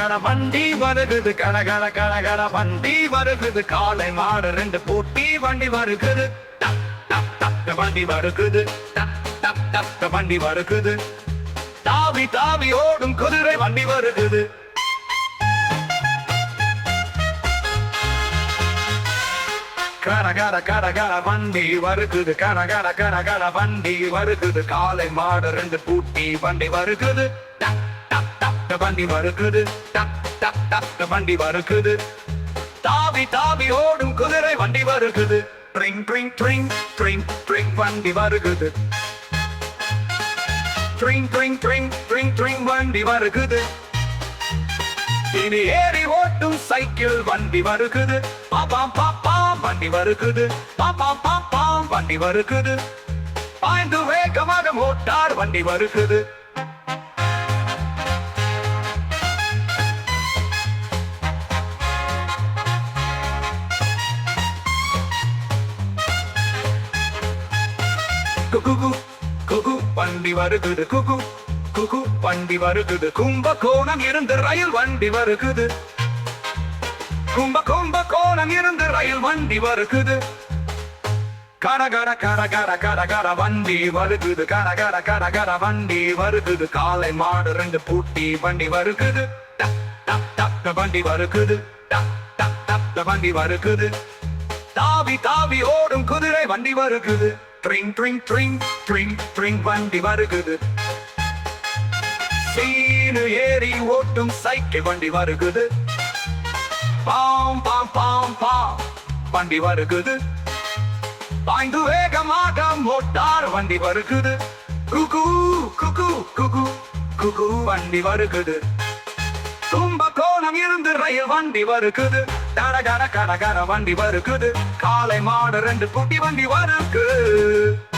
கட வண்டி வருகுது கட கட வண்டி வருகுது காலை மாடு ரெண்டு பூட்டி வண்டி வருகுது டக் டக் டக் வண்டி வருகுது டக் டக் டக் வண்டி வருகுது தாவி தாவி ஓடும் குதிரை வண்டி வருகுது கட வண்டி வருகுது கட வண்டி வருகுது காலை மாடு ரெண்டு பூட்டி வண்டி வருகுது டக் டக் டக் வண்டி வருகுது டக் டக் டக் வண்டி வருகுது தாவி தாவி ஓடும் குதிரை வண்டி வருகுது drink drink drink drink drink வண்டி வருகுது drink drink drink drink drink வண்டி வருகுது இனி ஏறி ஓட்டும் சைக்கிள் வண்டி வருகுது பாப்பாம் பாப்பாம் வண்டி வருகுது பாப்பாம் பாப்பாம் வண்டி வருகுது பாய்ந்து வேகமாக மோட்டார் வண்டி வருகுது குகு குகு வண்டி வருகுது குகு குகு வண்டி வருகுது கும்பகோணம் இருந்து ரயில் வண்டி வருகுது கும்பகோணம் இருந்து ரயில் வண்டி வருகுது கட வண்டி வருகுது கட வண்டி வருகுது காலை மாடு ரெண்டு பூட்டி வண்டி வருகுது டக் டக் டக் வண்டி வருகுது டக் டக் டக் வண்டி வருகுது தாவி தாவி ஓடும் குதிரை வண்டி வருகுது drink drink drink drink drink வண்டி வருகுது சீனு ஏறி ஓட்டும் சைக்கிள் வண்டி வருகுது பாம் பாம் பாம் பாம் வண்டி வருகுது பாய்ந்து வேகமாக மோட்டார் வண்டி வருகுது குகு குகு குகு குகு வண்டி வருகுது கும்பகோணம் இருந்து ரயில் வண்டி வருகுது கட வண்டி வருகுது காலை மாடு ரெண்டு பூட்டி வண்டி வருகுது